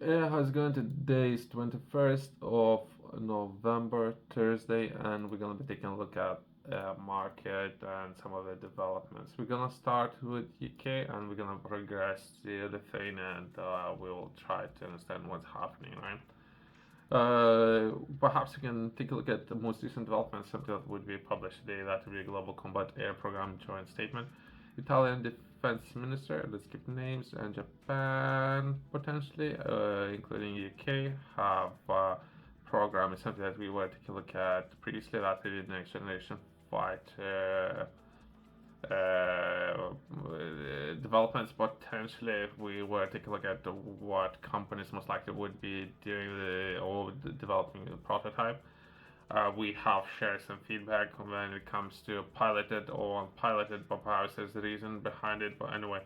How's it going? Today is 21st of November, Thursday, and we're gonna be taking a look at market and some of the developments. We're gonna start with UK and we're gonna progress to Lithuania and we will try to understand what's happening, right? Perhaps we can take a look at the most recent developments, something that would be published today. That would be a Global Combat Air Program joint statement. Italian Defense Minister, let's keep names, and Japan potentially, including UK, have program is something that we were taking a look at previously. That is the next generation fighter uh, developments. Potentially, if we were to take a look at what companies most likely would be doing or developing the prototype, we have shared some feedback when it comes to piloted or unpiloted, but perhaps there's a reason behind it. But anyway,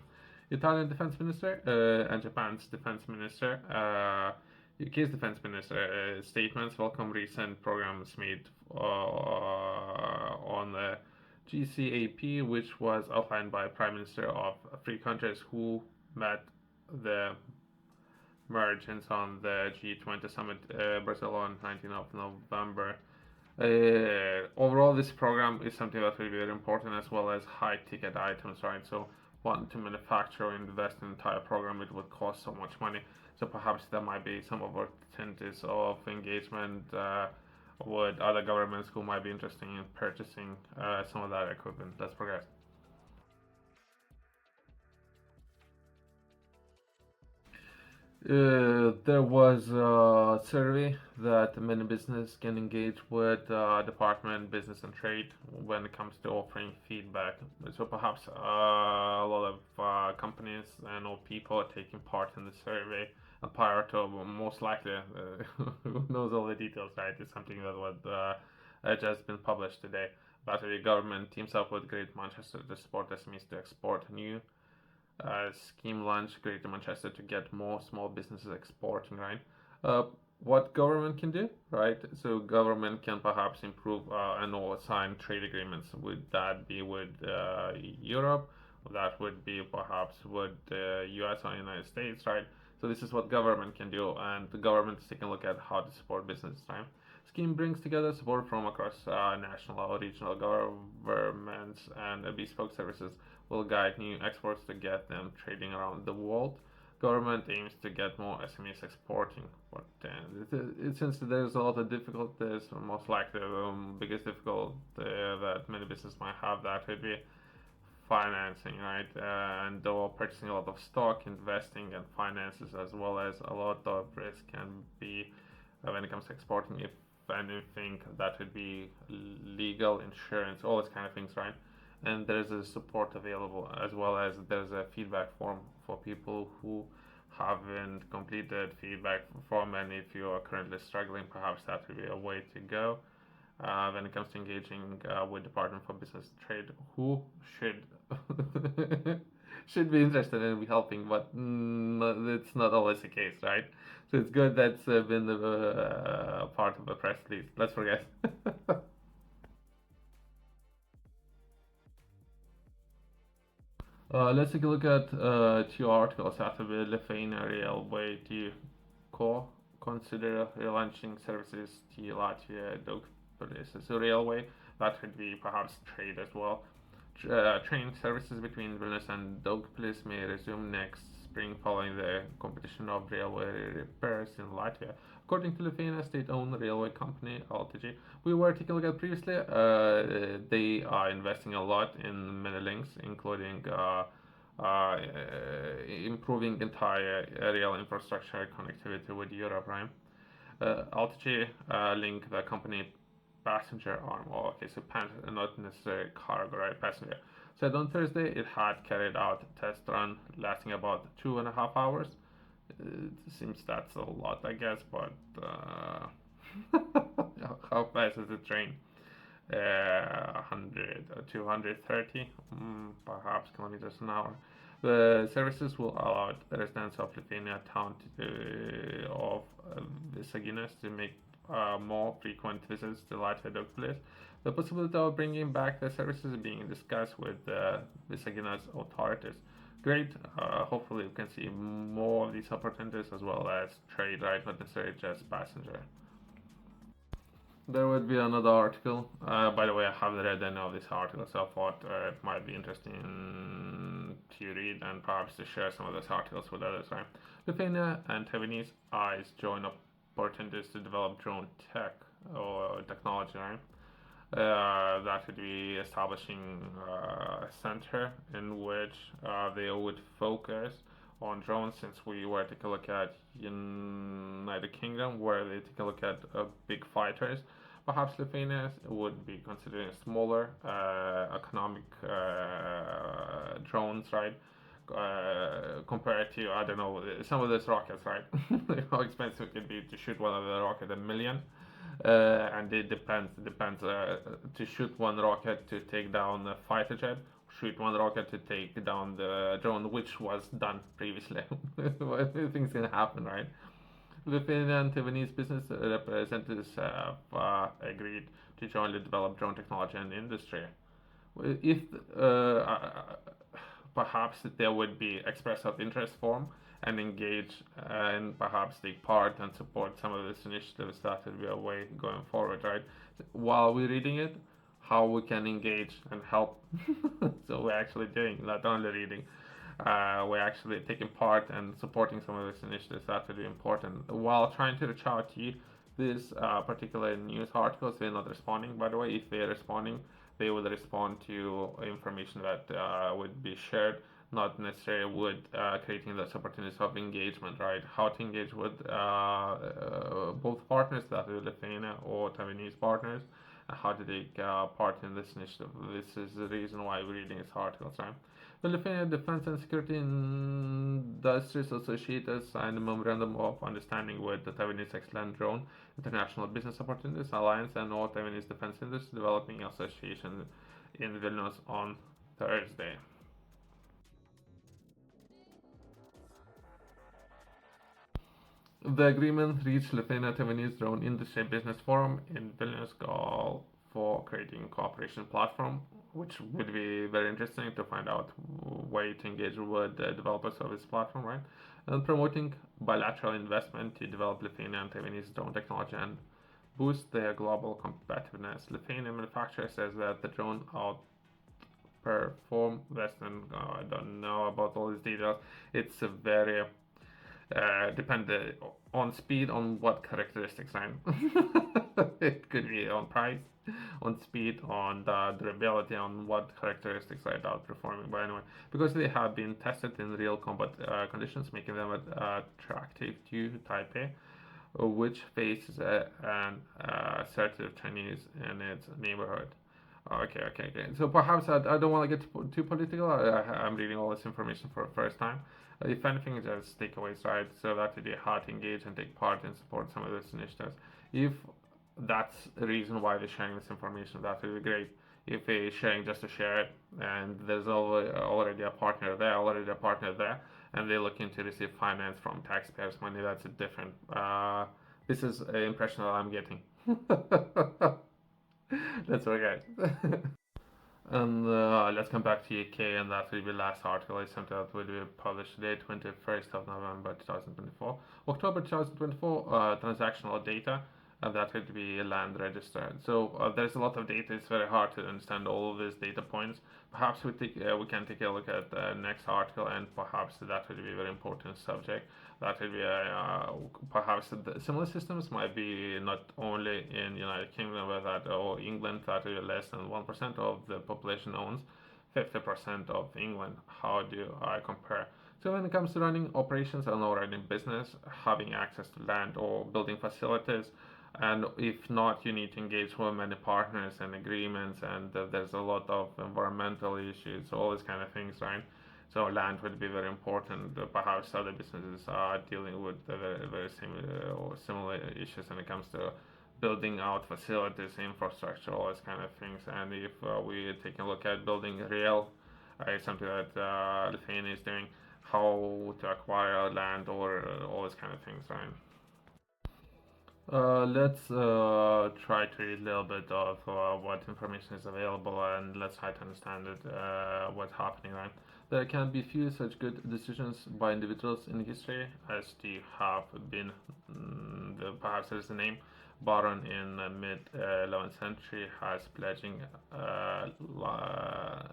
Italian defense minister and Japan's defense minister, UK's defense minister statements welcome recent programs made on the GCAP, which was outlined by Prime Minister of three countries who met the mergence on the G20 summit Brazil on 19th of November. Overall, this program is something that will be very important as well as high ticket items, right? So, wanting to manufacture or invest in the entire program, it would cost so much money. So, perhaps there might be some opportunities of engagement with other governments who might be interested in purchasing some of that equipment. Let's progress. There was a survey that many businesses can engage with Department Business and Trade when it comes to offering feedback. So perhaps a lot of companies and or people are taking part in the survey. And prior to most likely, who knows all the details, right? It's something that would just been published today. But the government teams up with Great Manchester to support SMEs to export new scheme launch Greater Manchester to get more small businesses exporting, right? What government can do, right? So government can perhaps improve and or sign trade agreements. Would that be with Europe? That would be perhaps with the US or United States, right? So this is what government can do, and the government is taking a look at how to support business, right? Scheme brings together support from across national or regional governments and bespoke services will guide new exports to get them trading around the world. Government aims to get more SMEs exporting, but since there's a lot of difficulties, most likely the biggest difficulty that many businesses might have that would be financing, right? And or purchasing a lot of stock, investing, and finances, as well as a lot of risk can be when it comes to exporting. If anything, that would be legal, insurance, all those kind of things, right? And there's a support available as well as there's a feedback form for people who haven't completed feedback form, and if you are currently struggling, perhaps that would be a way to go when it comes to engaging with Department for Business and Trade, who should should be interested in helping, but it's not always the case, right? So it's good that's been part of the press release. Let's forget. Let's take a look at two articles after the Lithuania Railway to consider relaunching services to Latvia Daugavpils. So railway, that could be perhaps trade as well. Train services between Vilnius and Daugavpils may resume next spring following the competition of railway repairs in Latvia. According to Lithuania state-owned railway company LTG, we were taking a look at previously, they are investing a lot in many links, including uh, improving entire rail infrastructure connectivity with Europe, right? LTG link the company passenger arm. Oh, okay, so not necessarily cargo, right? Passenger. Said on Thursday it had carried out a test run lasting about 2.5 hours. It seems that's a lot, I guess, but how fast is the train? 100, 230, perhaps kilometers an hour. The services will allow the residents of Lithuania town of Visaginas to make more frequent visits to Latvia Daugavpils. The possibility of bringing back the services is being discussed with the Visaginas authorities. great. Hopefully, we can see more of these opportunities as well as trade, right? Not necessarily just passenger. There would be another article. By the way, I haven't read any of these articles, so I thought it might be interesting to read and perhaps to share some of those articles with others, right? Lithuania and Taiwanese eyes join opportunities to develop drone tech or technology, right? That would be establishing a center in which they would focus on drones, since we were taking a look at United Kingdom where they take a look at big fighters. Perhaps Lithuania would be considering smaller economic drones, right? Compared to, I don't know, some of those rockets, right? How expensive it could be to shoot one of the rocket, a million. And it depends to shoot one rocket to take down a fighter jet, shoot one rocket to take down the drone, which was done previously. Things can happen, right? Lithuanian and Taiwanese business representatives have agreed to jointly develop drone technology and industry. If perhaps there would be express of interest form and engage and perhaps take part and support some of these initiatives, that will be a way going forward, right? While we're reading it, how we can engage and help. So we're actually doing, not only reading, we're actually taking part and supporting some of these initiatives. That would be important. While trying to reach out to you, these particular news articles, they're not responding, by the way. If they're responding, they would respond to information that would be shared, not necessarily with creating those opportunities of engagement, right? How to engage with both partners, that is Lithuania or Taiwanese partners, and how to take part in this initiative. This is the reason why we're reading these articles, right? The Lithuanian Defense and Security Industries Associated has signed a memorandum of understanding with the Taiwanese Excellent Drone International Business Opportunities Alliance and All Taiwanese Defense Industry Developing Association in Vilnius on Thursday. The agreement reached Lithuania Taiwanese Drone Industry Business Forum in Vilnius call for creating a cooperation platform, which would be very interesting to find out way to engage with the developers of this platform, right? And promoting bilateral investment to develop Lithuania and Taiwanese drone technology and boost their global competitiveness. Lithuanian manufacturer says that the drone outperform Western. I don't know about all these details. It's a very depend on speed, on what characteristics, right? It could be on price, on speed, on the durability, on what characteristics are outperforming. But anyway, because they have been tested in real combat conditions, making them attractive to Taipei, which faces an assertive Chinese in its neighborhood. Okay. So perhaps I don't want to get too political. I'm reading all this information for the first time. If anything, just takeaways, right? So that would be how to engage and take part and support some of these initiatives. If that's the reason why they're sharing this information, that would be great. If they're sharing just to share it, and there's already a partner there, and they're looking to receive finance from taxpayers' money, that's a different. This is an impression that I'm getting. That's okay. And let's come back to UK, and that will be the last article I sent out will be published today, 21st of November 2024. October 2024, transactional data, and that would be land registered. So there's a lot of data, it's very hard to understand all of these data points. Perhaps we can take a look at the next article, and perhaps that would be a very important subject. That would be perhaps similar systems might be not only in United Kingdom or England, that is less than 1% of the population owns 50% of England. How do I compare? So when it comes to running operations and or running business, having access to land or building facilities, and if not, you need to engage with many partners and agreements, and there's a lot of environmental issues, all these kind of things, right? So land would be very important. Perhaps other businesses are dealing with very similar issues when it comes to building out facilities, infrastructure, all these kind of things. And if we take a look at building rail, something that Lithuania is doing, how to acquire land or all these kind of things, right? Let's try to read a little bit of what information is available, and let's try to understand it, what's happening, right? There can be few such good decisions by individuals in history as to have been, perhaps there's a name, Baron in the mid 11th century has pledging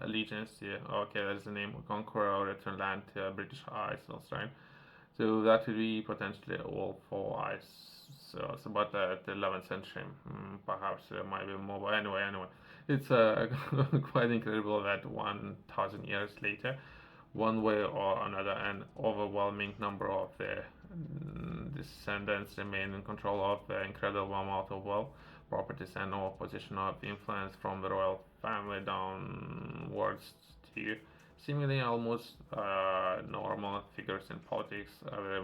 allegiance to, okay, there's a name, conqueror or return land to British Isles, right? So that would be potentially all for ice. So it's about the 11th century, perhaps there might be more. But anyway, it's quite incredible that 1,000 years later, one way or another, an overwhelming number of their descendants remain in control of the incredible amount of wealth, properties, and all position of influence from the royal family downwards to seemingly almost normal figures in politics,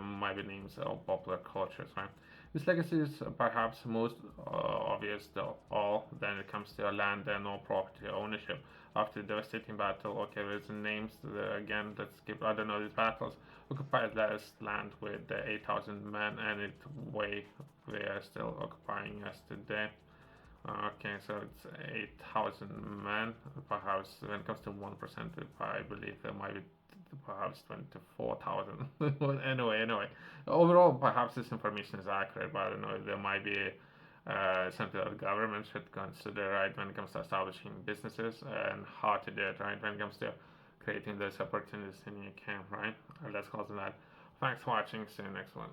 might be names of popular cultures, right? This legacy is perhaps most obvious of all when it comes to land and all property ownership. After the devastating battle, okay, there's names, again, let's skip, I don't know these battles, occupied last land with 8,000 men, and it way they are still occupying us today. Okay, so it's 8,000 men. Perhaps when it comes to 1%, I believe there might be perhaps 24,000. Anyway. Overall, perhaps this information is accurate, but I don't know. There might be something that the government should consider, right, when it comes to establishing businesses and how to do it, right, when it comes to creating those opportunities in your camp, right? Let's close on that. Thanks for watching. See you next one.